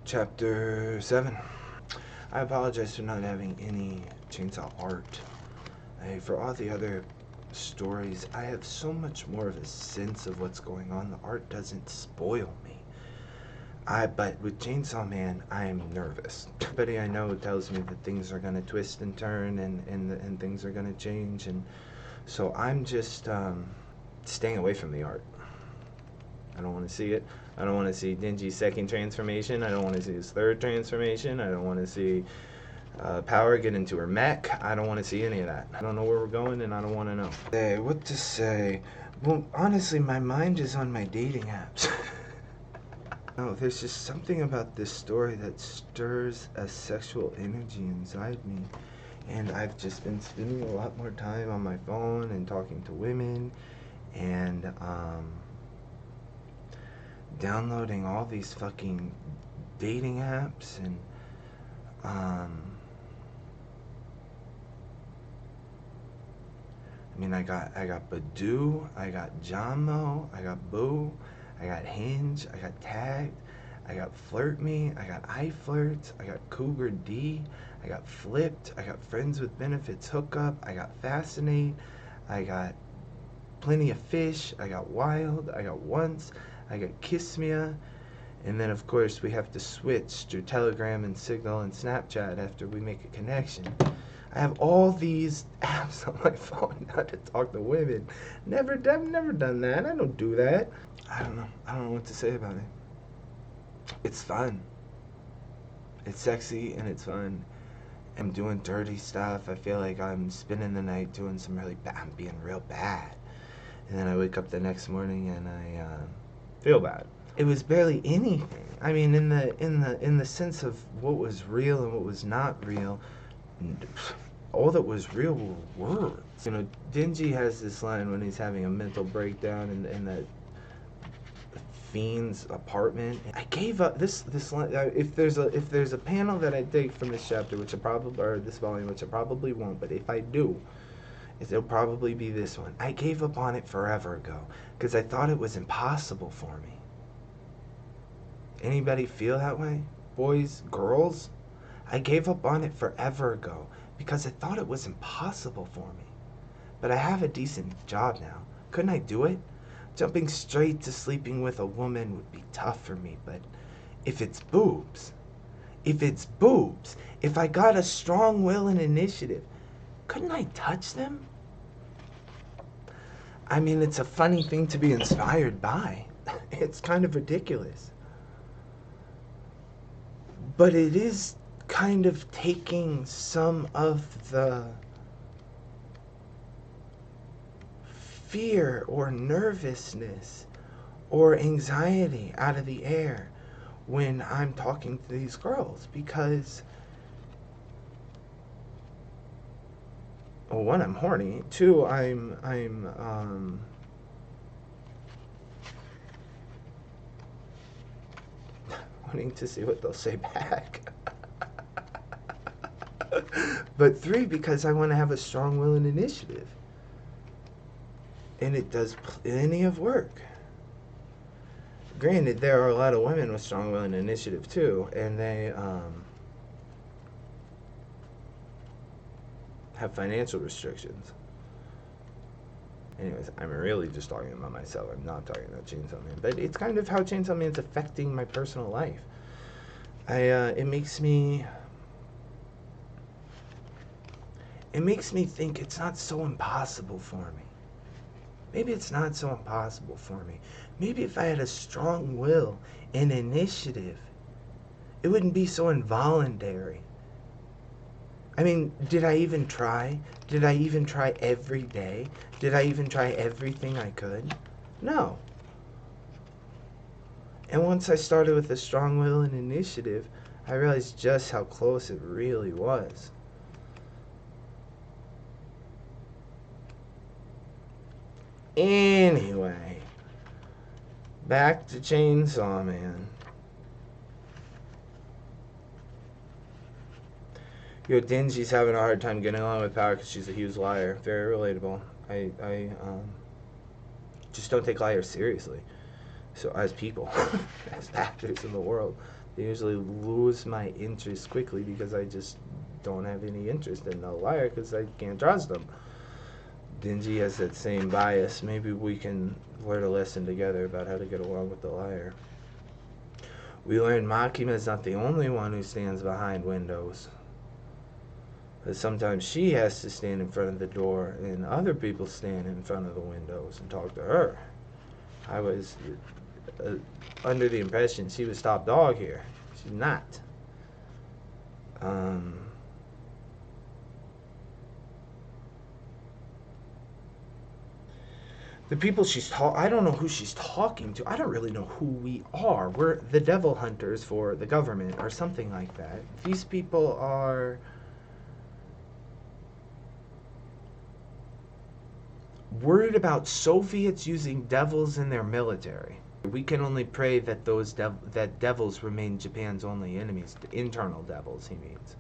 Chapter 7. I apologize for not having any chainsaw art. For all the other stories, I have so much more of a sense of what's going on. The art doesn't spoil me. But with Chainsaw Man, I am nervous. Everybody I know tells me that things are going to twist and turn and things are going to change. And so I'm just staying away from the art. I don't want to see it. I don't want to see Denji's second transformation. I don't want to see his third transformation. I don't want to see Power get into her mech. I don't want to see any of that. I don't know where we're going, and I don't want to know. Hey, what to say? Well, honestly, my mind is on my dating apps. No, there's just something about this story that stirs a sexual energy inside me. And I've just been spending a lot more time on my phone and talking to women and downloading all these fucking dating apps and I mean, I got Badoo, I got Jamo, I got Boo, I got Hinge, I got Tagged, I got Flirt Me, I got iFlirt, I got Cougar D, I got Flipped, I got Friends with Benefits Hookup, I got Fascinate, I got Plenty of Fish, I got Wild, I got Once, I got Kiss Mea, and then of course we have to switch to Telegram and Signal and Snapchat after we make a connection. I have all these apps on my phone now to talk to women. I've never done that. I don't do that. I don't know. I don't know what to say about it. It's fun. It's sexy and it's fun. I'm doing dirty stuff. I feel like I'm spending the night doing some really bad. I'm being real bad. And then I wake up the next morning and I feel bad. It was barely anything. I mean, in the sense of what was real and what was not real. All that was real were words. You know, Denji has this line when he's having a mental breakdown in the fiend's apartment. I gave up this line. If there's a panel that I take from this chapter, which I probably, or this volume, which I probably won't, but if I do, it'll probably be this one. I gave up on it forever ago because I thought it was impossible for me. Anybody feel that way? Boys, girls? I gave up on it forever ago because I thought it was impossible for me. But I have a decent job now. Couldn't I do it? Jumping straight to sleeping with a woman would be tough for me, but if it's boobs, if I got a strong will and initiative, couldn't I touch them? I mean, it's a funny thing to be inspired by. It's kind of ridiculous. But it is kind of taking some of the fear or nervousness or anxiety out of the air when I'm talking to these girls, because well, one, I'm horny. Two, I'm wanting to see what they'll say back. But three, because I want to have a strong will and initiative. And it does plenty of work. Granted, there are a lot of women with strong will and initiative too, and they have financial restrictions. Anyways, I'm really just talking about myself. I'm not talking about Chainsaw Man. But it's kind of how Chainsaw Man's affecting my personal life. It makes me think it's not so impossible for me. Maybe it's not so impossible for me. Maybe if I had a strong will and initiative, it wouldn't be so involuntary. I mean, did I even try? Did I even try every day? Did I even try everything I could? No. And once I started with a strong will and initiative, I realized just how close it really was. Anyway, back to Chainsaw Man. Yo, Denji's having a hard time getting along with Power because she's a huge liar. Very relatable. I just don't take liars seriously. So as people, as actors in the world, I usually lose my interest quickly because I just don't have any interest in the liar because I can't trust them. Dingy has that same bias. Maybe we can learn a lesson together about how to get along with the liar. We learned Makima is not the only one who stands behind windows. But sometimes she has to stand in front of the door and other people stand in front of the windows and talk to her. I was under the impression she was top dog here. She's not. The people I don't know who she's talking to. I don't really know who we are. We're the devil hunters for the government or something like that. These people are worried about Soviets using devils in their military. We can only pray that that devils remain Japan's only enemies, the internal devils, he means,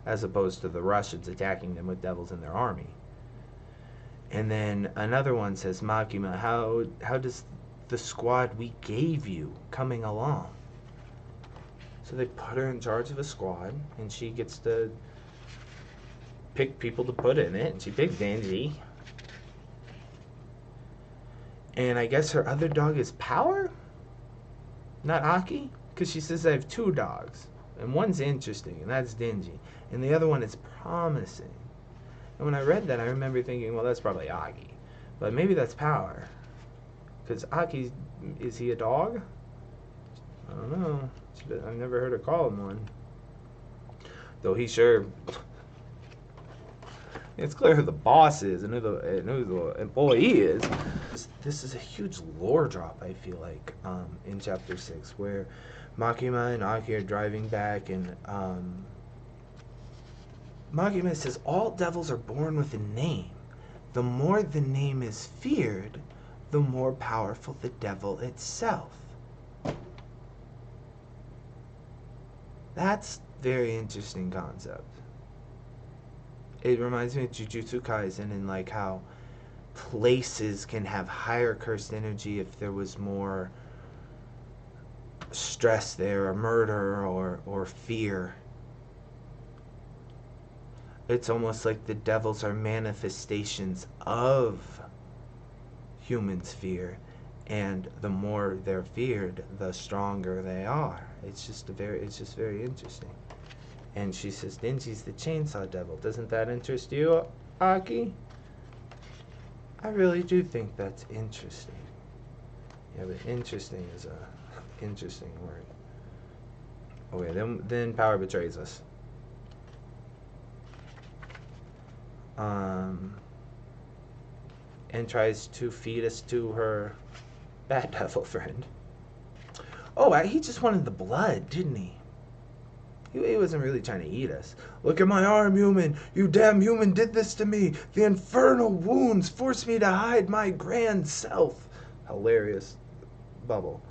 as opposed to the Russians attacking them with devils in their army. And then another one says, Makima, how does the squad we gave you coming along? So they put her in charge of a squad, and she gets to pick people to put in it, and she picked Denji. And I guess her other dog is Power? Not Aki? Because she says I have two dogs. And one's interesting, and that's Dingy. And the other one is promising. And when I read that, I remember thinking, well, that's probably Aki. But maybe that's Power. Because Aki, is he a dog? I don't know. I've never heard her call him one. Though he sure... It's clear who the boss is and who the employee is. This is a huge lore drop, I feel like, in Chapter 6, where Makima and Aki are driving back, and Makima says, all devils are born with a name. The more the name is feared, the more powerful the devil itself. That's very interesting concept. It reminds me of Jujutsu Kaisen and like how places can have higher cursed energy if there was more stress there, or murder, or fear. It's almost like the devils are manifestations of humans' fear, and the more they're feared, the stronger they are. It's just very interesting. And she says, Denji's the chainsaw devil. Doesn't that interest you, Aki? I really do think that's interesting. Yeah, but interesting is a interesting word. Okay, then Power betrays us. And tries to feed us to her bad devil friend. Oh, he just wanted the blood, didn't he? He wasn't really trying to eat us. Look at my arm, human. You damn human did this to me. The infernal wounds forced me to hide my grand self. Hilarious bubble.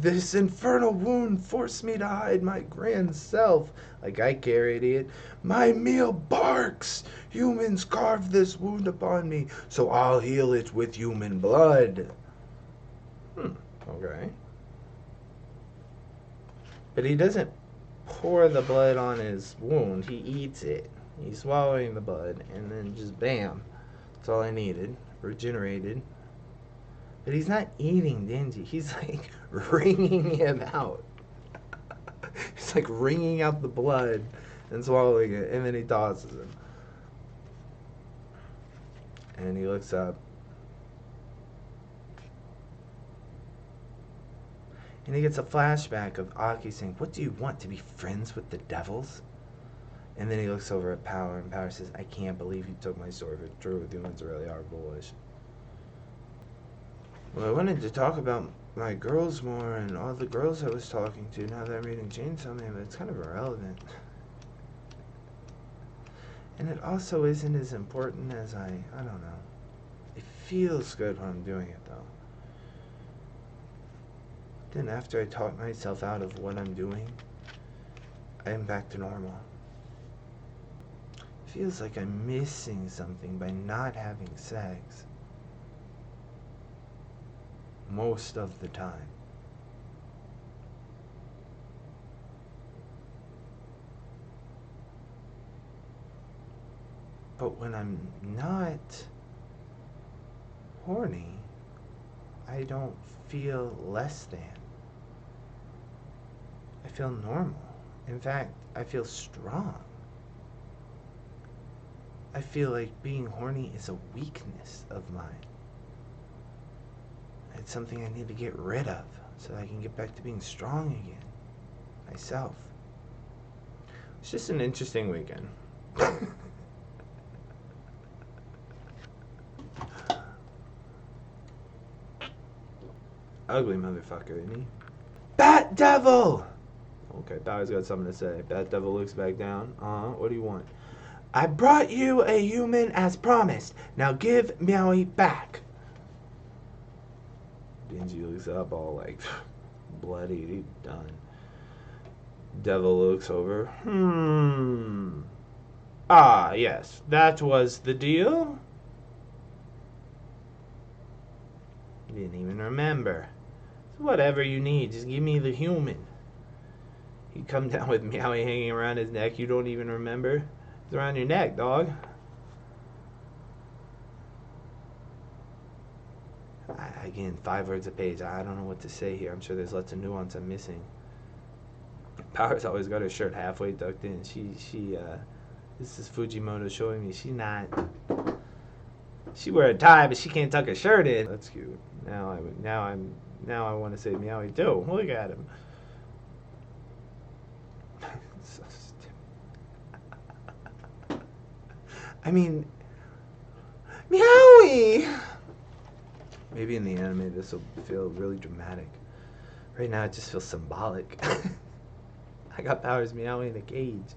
This infernal wound forced me to hide my grand self. Like I carried it. My meal barks. Humans carved this wound upon me, so I'll heal it with human blood. Okay. But he doesn't pour the blood on his wound. He eats it. He's swallowing the blood, and then just bam. That's all I needed. Regenerated. But he's not eating Denji. He's like wringing him out. He's like wringing out the blood and swallowing it, and then he tosses him. And he looks up. And he gets a flashback of Aki saying, what do you want, to be friends with the devils? And then he looks over at Power, and Power says, I can't believe you took my sword. It's true, humans really are bullish. Well, I wanted to talk about my girls more and all the girls I was talking to now that I'm reading Chainsaw Man, but it's kind of irrelevant. And it also isn't as important as I don't know. It feels good when I'm doing it, though. Then after I talk myself out of what I'm doing, I am back to normal. It feels like I'm missing something by not having sex. Most of the time. But when I'm not horny, I don't feel less than. I feel normal. In fact, I feel strong. I feel like being horny is a weakness of mine. It's something I need to get rid of so that I can get back to being strong again. Myself. It's just an interesting weekend. Ugly motherfucker, isn't he? Bat Devil! Okay, Power's got something to say. Bat Devil looks back down. What do you want? I brought you a human as promised. Now give Meowie back. Dingy looks up all like bloody. He's done. Devil looks over. Ah, yes. That was the deal? Didn't even remember. So whatever you need, just give me the human. He come down with Meowie hanging around his neck. You don't even remember? It's around your neck, dog. Again, 5 words a page. I don't know what to say here. I'm sure there's lots of nuance I'm missing. Power's always got her shirt halfway tucked in. This is Fujimoto showing me she wear a tie, but she can't tuck her shirt in. That's cute. Now I want to say Meowie too. Look at him. So stupid. I mean, Meowie. Maybe in the anime this will feel really dramatic. Right now it just feels symbolic. I got Power's Meowie in a cage.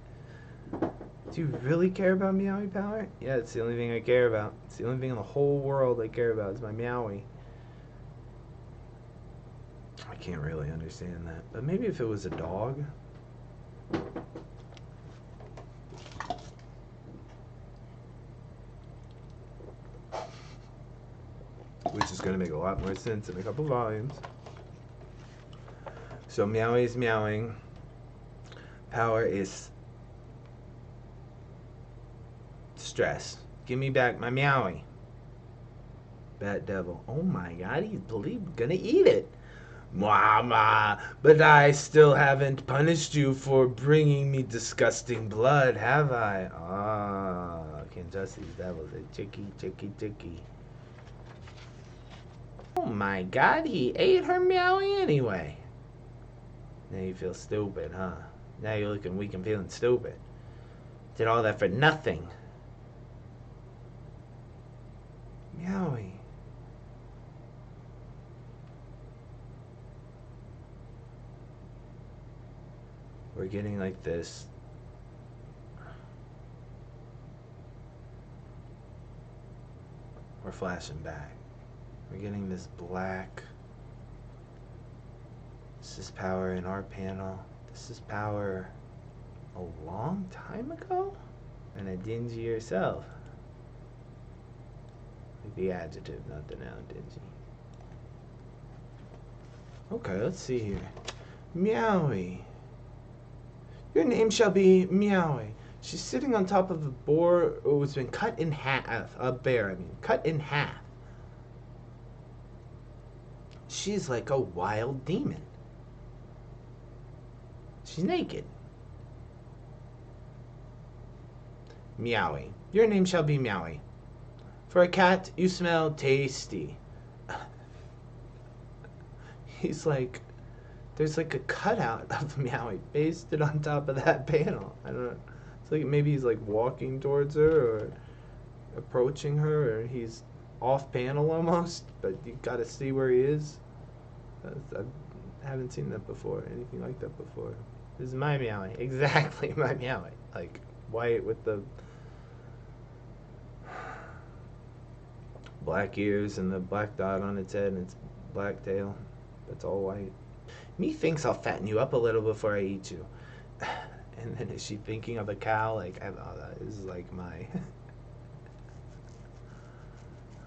Do you really care about Meowie, Power? Yeah, it's the only thing I care about. It's the only thing in the whole world I care about is my Meowie. I can't really understand that. But maybe if it was a dog. Which is going to make a lot more sense in a couple volumes. So Meowie is meowing. Power is stress. Give me back my Meowie. Bat Devil. Oh my god, he's gonna eat it. Mama, but I still haven't punished you for bringing me disgusting blood, have I? Can't trust these devils. They're chicky. Oh my god, he ate her Meowie anyway. Now you feel stupid, huh? Now you're looking weak and feeling stupid. Did all that for nothing. Meowie. We're getting like this. We're flashing back. We're getting this black. This is Power in our panel. This is Power a long time ago? And a dingy yourself. Like the adjective, not the noun, dingy. Okay, let's see here. Meowie. Your name shall be Meowie. She's sitting on top of a boar who's been cut in half. A bear, I mean. Cut in half. She's like a wild demon. She's naked. Meowie. Your name shall be Meowie. For a cat, you smell tasty. He's like, there's like a cutout of Meowie pasted on top of that panel. I don't know. It's like maybe he's like walking towards her or approaching her, or he's off panel almost, but you gotta see where he is. I haven't seen that before, anything like that before. This is my Meowie. Exactly my Meowie. Like white with the black ears and the black dot on its head and its black tail. That's all white. Methinks I'll fatten you up a little before I eat you. And then is she thinking of a cow? Like, this is like my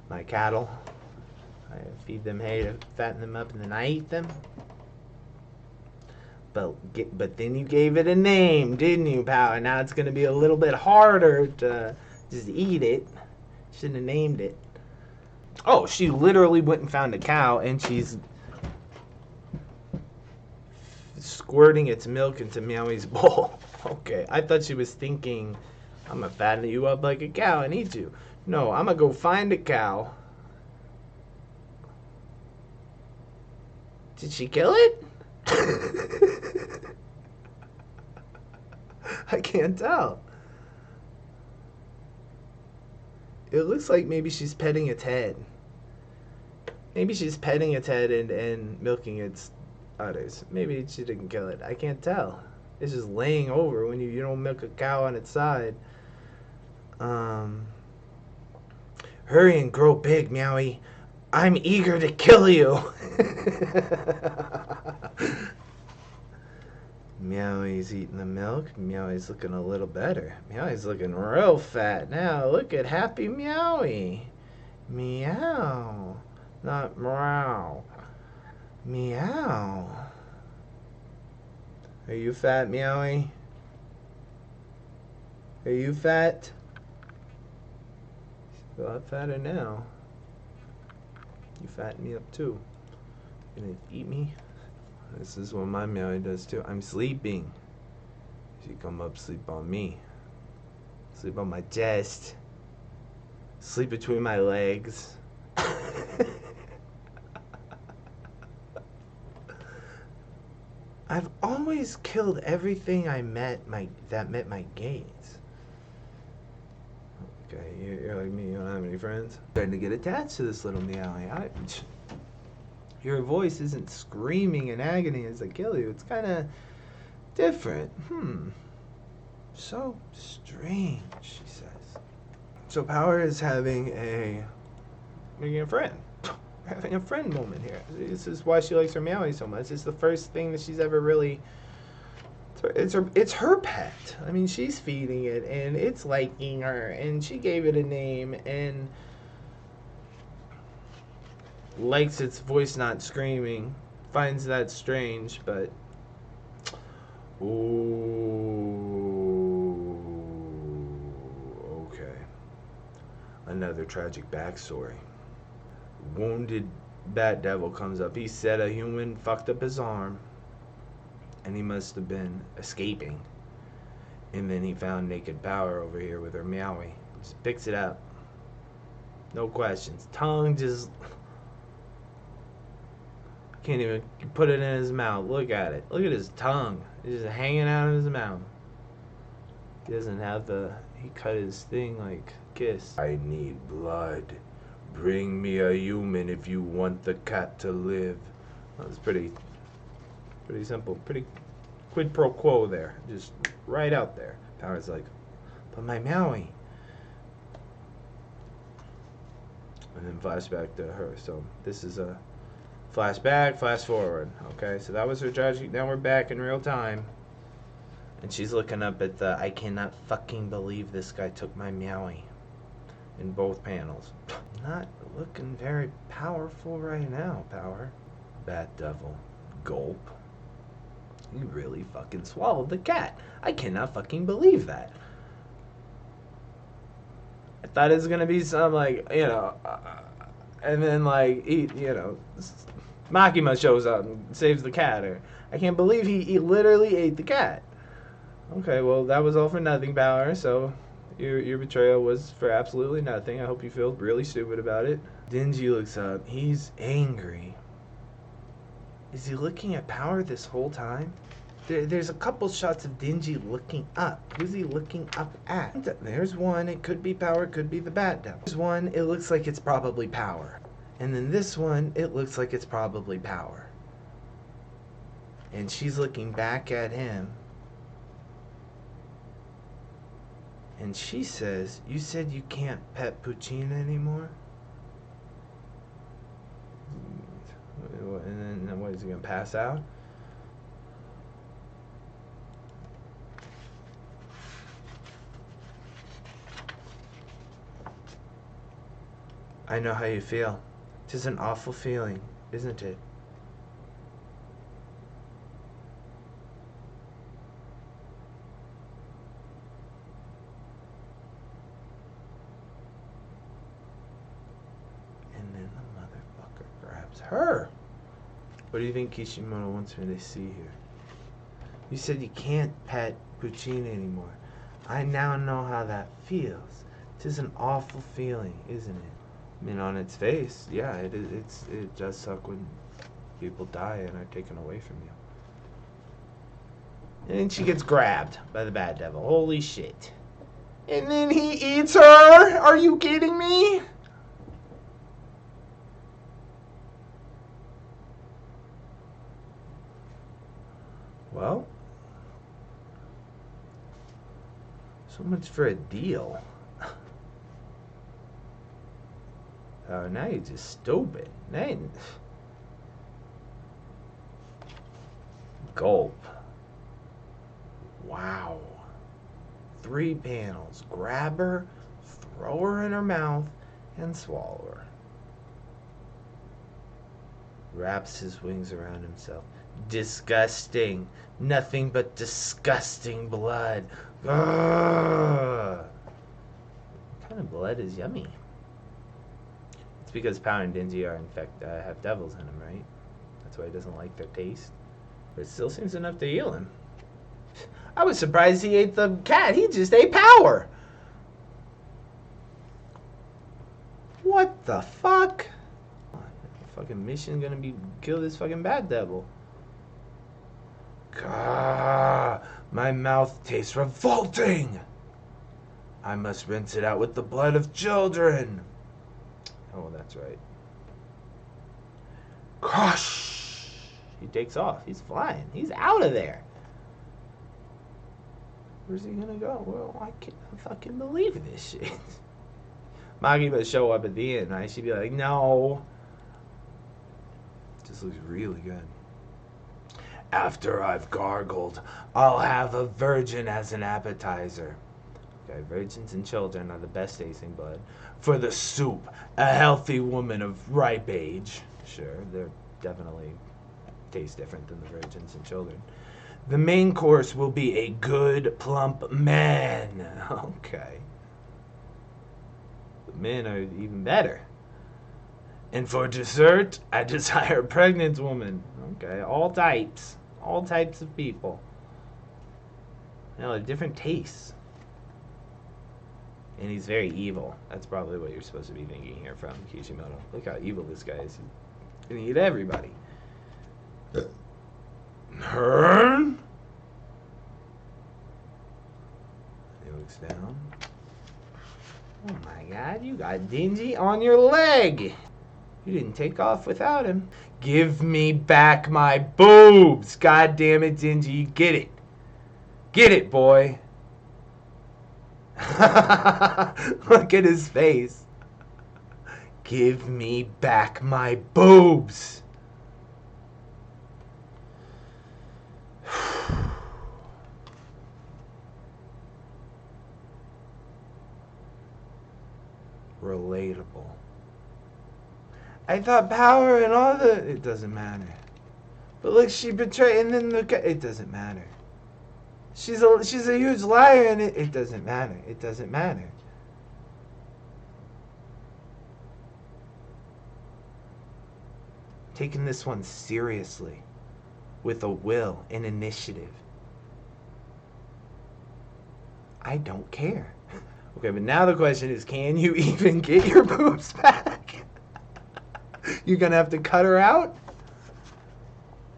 my cattle. I feed them hay to fatten them up and then I eat them. But then you gave it a name, didn't you, Power? Now it's going to be a little bit harder to Just eat it. Shouldn't have named it. Oh, she literally went and found a cow and she's squirting its milk into Meowie's bowl. Okay, I thought she was thinking, I'm gonna fatten you up like a cow and eat you. No, I'm gonna go find a cow. Did she kill it? I can't tell. It looks like maybe she's petting its head. Maybe she's petting its head and milking its udders. Maybe she didn't kill it. I can't tell. It's just laying over when you don't milk a cow on its side. Hurry and grow big, Meowie. I'm eager to kill you. Meowie's eating the milk. Meowie's looking a little better. Meowie's looking real fat now. Look at happy Meowie. Meow. Not meow. Meow. Are you fat, Meowie? Are you fat? She's a lot fatter now. You fatten me up too. You gonna eat me? This is what my Meowie does too. I'm sleeping. She come up, sleep on me. Sleep on my chest. Sleep between my legs. I've always killed everything that met my gaze. Okay, you're like me, you don't have any friends? I'm trying to get attached to this little Meowie. Your voice isn't screaming in agony as I kill you. It's kind of different. So strange, she says. So Power is making a friend. Having a friend moment here. This is why she likes her Meowie so much. It's the first thing that she's ever really... It's her pet. I mean, she's feeding it, and it's liking her, and she gave it a name, and likes its voice not screaming. Finds that strange, but... Ooh, okay. Another tragic backstory. Wounded Bat Devil comes up. He said a human fucked up his arm, and he must have been escaping. And then he found Naked Power over here with her Meowie. Just picks it up. No questions. Tongue just... Can't even put it in his mouth. Look at it. Look at his tongue. It's just hanging out of his mouth. He doesn't have he cut his thing like Kiss. I need blood. Bring me a human if you want the cat to live. That was pretty simple. Pretty quid pro quo there. Just right out there. Power's like, but my Meowie. And then flashback to her. So this is a flashback, flash forward. Okay, so that was her tragedy. Now we're back in real time. And she's looking up at I cannot fucking believe this guy took my Meowie. In both panels. Not looking very powerful right now, Power. Bat Devil. Gulp. You really fucking swallowed the cat. I cannot fucking believe that. I thought it was gonna be some like, and then like, Makima shows up and saves the cat. Or I can't believe he literally ate the cat. Okay, well that was all for nothing, Power, so... Your betrayal was for absolutely nothing. I hope you feel really stupid about it. Dingy looks up. He's angry. Is he looking at Power this whole time? There's a couple shots of Dingy looking up. Who's he looking up at? There's one. It could be Power. It could be the Bat Devil. There's one. It looks like it's probably Power. And then this one, it looks like it's probably Power. And she's looking back at him. And she says, you said you can't pet Puccina anymore? And then what, is he going to pass out? I know how you feel. 'Tis an awful feeling, isn't it? her. What do you think Kishimoto wants me to see here? You said you can't pet Puccini anymore. I now know how that feels. It is an awful feeling, isn't it? I mean, on its face, yeah, it does suck when people die and are taken away from you. And then she gets grabbed by the bad devil. Holy shit. And then he eats her? Are you kidding me? Well, so much for a deal. Oh, now you're just stupid. Now Gulp. Wow. 3 panels. Grab her, throw her in her mouth, and swallow her. Wraps his wings around himself. Disgusting. Nothing but disgusting blood. Ugh. What kind of blood is yummy? It's because Power and Dingy are have devils in them, right? That's why he doesn't like their taste. But it still seems enough to heal him. I was surprised he ate the cat. He just ate Power. What the fuck? The fucking mission gonna be kill this fucking bad devil. Gah, my mouth tastes revolting. I must rinse it out with the blood of children. Oh, that's right. Crush! He takes off. He's flying. He's out of there. Where's he gonna go? Well, I can't fucking believe this shit. Magi must show up at the end, right? She'd be like, no. Just looks really good. After I've gargled, I'll have a virgin as an appetizer. Okay, virgins and children are the best tasting blood. For the soup, a healthy woman of ripe age. Sure, they're definitely taste different than the virgins and children. The main course will be a good, plump man. Okay. The men are even better. And for dessert, I desire a pregnant woman. Okay, all types. All types of people. You know, different tastes. And he's very evil. That's probably what you're supposed to be thinking here from Kishimoto. Look how evil this guy is. He's gonna eat everybody. Hearn? He looks down. Oh my god, you got Dingy on your leg. You didn't take off without him. Give me back my boobs. God damn it, Dingy. Get it. Get it, boy. Look at his face. Give me back my boobs. Relatable. I thought Power and all the... It doesn't matter. But look, she betrayed... And then look... It doesn't matter. She's a huge liar, and it doesn't matter. It doesn't matter. Taking this one seriously. With a will and initiative. I don't care. Okay, but now the question is, can you even get your boobs back? You're gonna have to cut her out?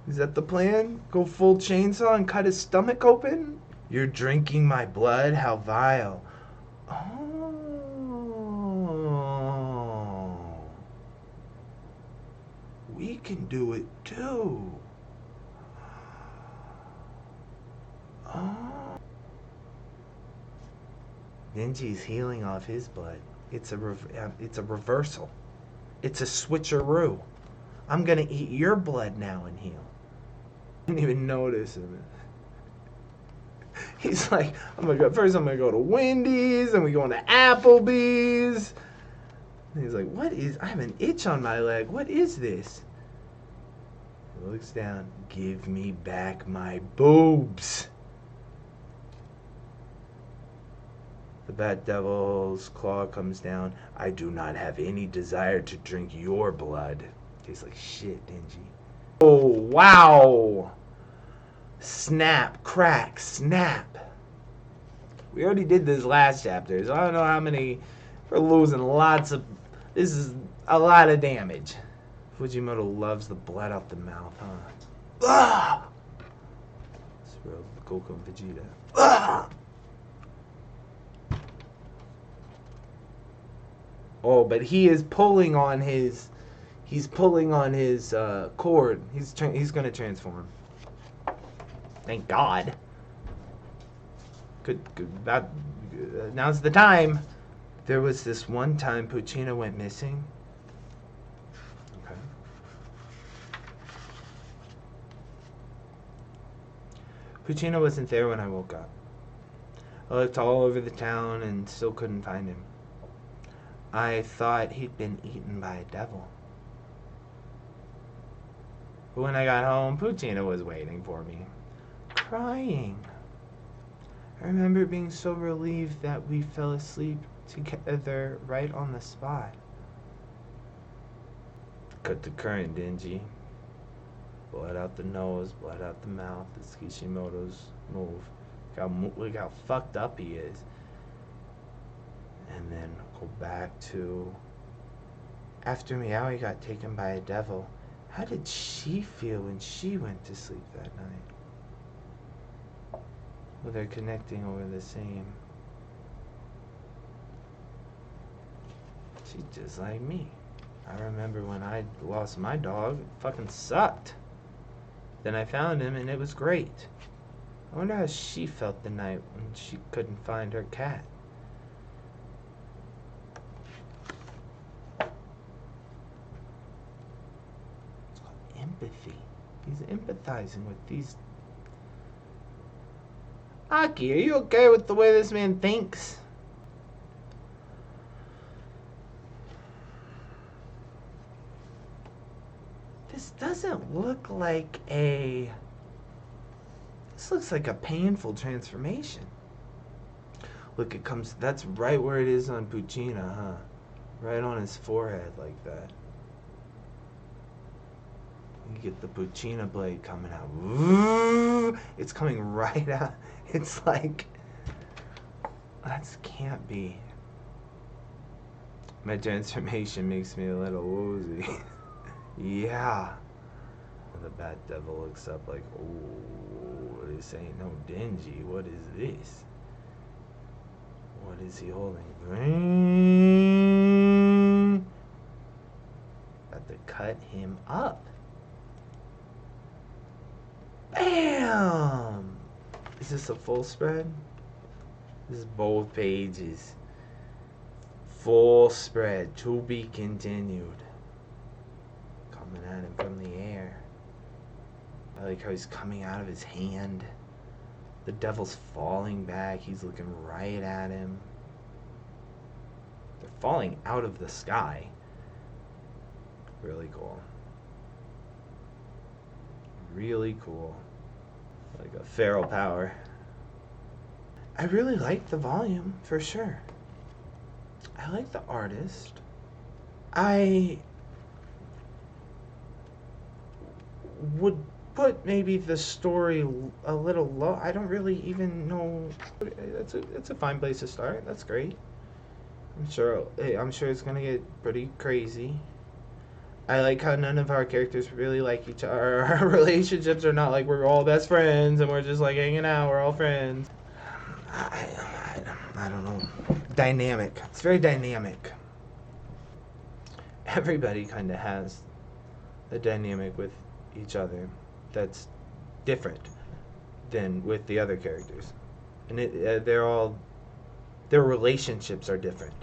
Is that the plan? Go full chainsaw and cut his stomach open? You're drinking my blood? How vile. Oh. We can do it too. Oh. Dingy's healing off his blood. It's a reversal. It's a switcheroo. I'm gonna eat your blood now and heal. I didn't even notice him. He's like, first I'm gonna go to Wendy's, and we going to Applebee's. And he's like, I have an itch on my leg. What is this? He looks down. Give me back my boobs. The Bat Devil's claw comes down. I do not have any desire to drink your blood. Tastes like shit, Dingy. Oh, wow! Snap, crack, snap. We already did this last chapter, so I don't know how many. We're losing lots of. This is a lot of damage. Fujimoto loves the blood out the mouth, huh? Ah! It's real Goku and Vegeta. Ah! Oh, but he is pulling on his. He's pulling on his cord. He's gonna transform. Thank God. Good. That now's the time. There was this one time Puccina went missing. Okay. Puccina wasn't there when I woke up. I looked all over the town and still couldn't find him. I thought he'd been eaten by a devil. But when I got home, Puccina was waiting for me, crying. I remember being so relieved that we fell asleep together right on the spot. Cut the current, Dingy. Blood out the nose, blood out the mouth. It's Kishimoto's move. Look how fucked up he is. And then go back to... After Meowie got taken by a devil, how did she feel when she went to sleep that night? Well, they're connecting over the same. She's just like me. I remember when I lost my dog, it fucking sucked. Then I found him and it was great. I wonder how she felt the night when she couldn't find her cat. It's called empathy. He's empathizing with these. Aki, are you okay with the way this man thinks? This doesn't look like a... This looks like a painful transformation. Look, it comes... That's right where it is on Puccina, huh? Right on his forehead like that. You get the Puccina blade coming out. It's coming right out. It's like... That can't be. My transformation makes me a little woozy. Yeah. The Bat Devil looks up like, oh, this ain't no Dingy. What is this? What is he holding? Got to cut him up. Bam! Is this a full spread? This is both pages. Full spread. To be continued. Coming at him from the air. I like how he's coming out of his hand. The devil's falling back. He's looking right at him. They're falling out of the sky. Really cool. Really cool. Like a feral power. I really like the volume, for sure. I like the artist. I would put maybe the story a little low. I don't really even know. It's a fine place to start. That's great. I'm sure it's gonna get pretty crazy. I like how none of our characters really like each other. Our relationships are not like we're all best friends and we're just like hanging out. We're all friends. I don't know. Dynamic. It's very dynamic. Everybody kind of has a dynamic with each other that's different than with the other characters, and their relationships are different.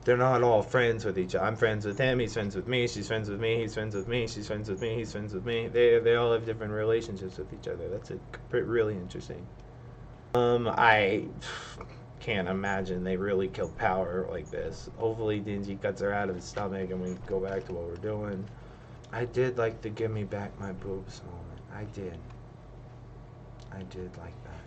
They're not all friends with each other. I'm friends with him, he's friends with me, she's friends with me, he's friends with me, she's friends with me, he's friends with me. They all have different relationships with each other. That's really interesting. I can't imagine they really killed Power like this. Hopefully Dingy cuts her out of his stomach and we go back to what we're doing. I did like the give me back my boobs moment. I did like that.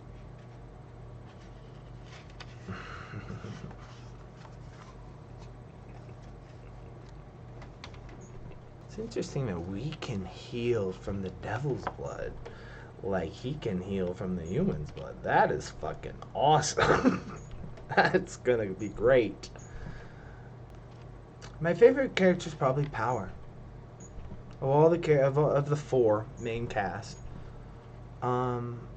It's interesting that we can heal from the devil's blood like he can heal from the human's blood. That is fucking awesome. That's gonna be great. My favorite character is probably Power. Of all the of the four main cast,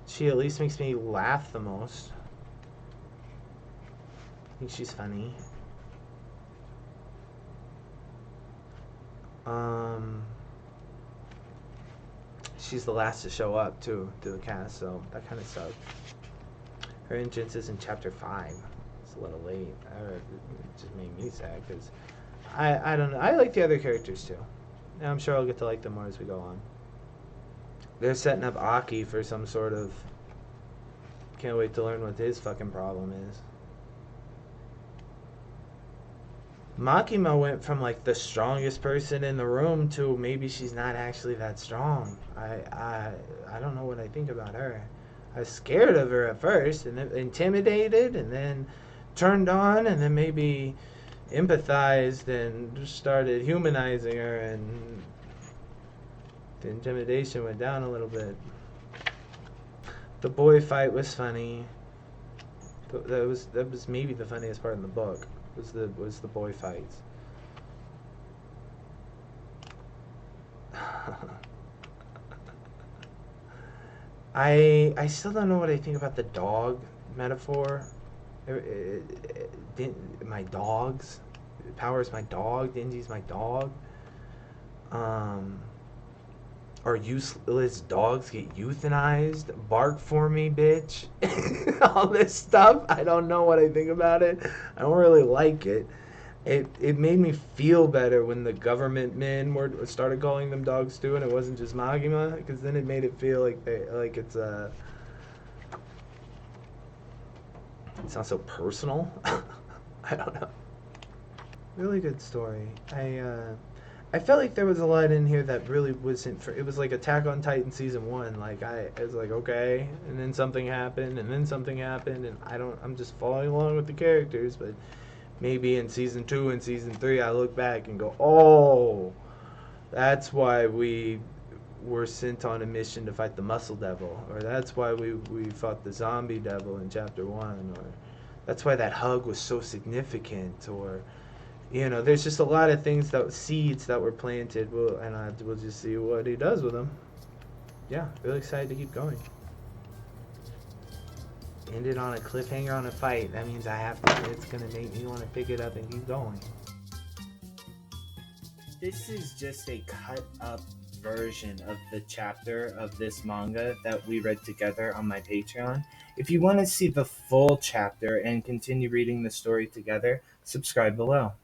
she at least makes me laugh the most. I think she's funny. She's the last to show up too to the cast, so that kind of sucks. Her entrance is in chapter 5. It's a little late. It just made me sad because I don't know. I like the other characters too. And I'm sure I'll get to like them more as we go on. They're setting up Aki for some sort of. Can't wait to learn what his fucking problem is. Makima went from like the strongest person in the room to maybe she's not actually that strong. I don't know what I think about her. I was scared of her at first, and then intimidated, and then turned on, and then maybe empathized and started humanizing her, and the intimidation went down a little bit. The boy fight was funny. That was maybe the funniest part in the book. Was the boy fights. I still don't know what I think about the dog metaphor. My dogs. Power's my dog. Denji's my dog. Or useless dogs get euthanized. Bark for me, bitch. All this stuff. I don't know what I think about it. I don't really like it. It made me feel better when the government men started calling them dogs too, and it wasn't just Magima, because then it made it feel like it's not so personal. I don't know. Really good story. I felt like there was a lot in here that really wasn't for. It was like Attack on Titan season 1. Like I was like, okay, and then something happened, and then something happened, and I'm just following along with the characters. But maybe in season 2 and season 3, I look back and go, oh, that's why we were sent on a mission to fight the Muscle Devil, or that's why we fought the Zombie Devil in chapter 1, or that's why that hug was so significant, or. There's just a lot of things seeds that were planted. We'll just see what he does with them. Yeah, really excited to keep going. Ended on a cliffhanger on a fight. That means it's gonna make me want to pick it up and keep going. This is just a cut up version of the chapter of this manga that we read together on my Patreon. If you want to see the full chapter and continue reading the story together, subscribe below.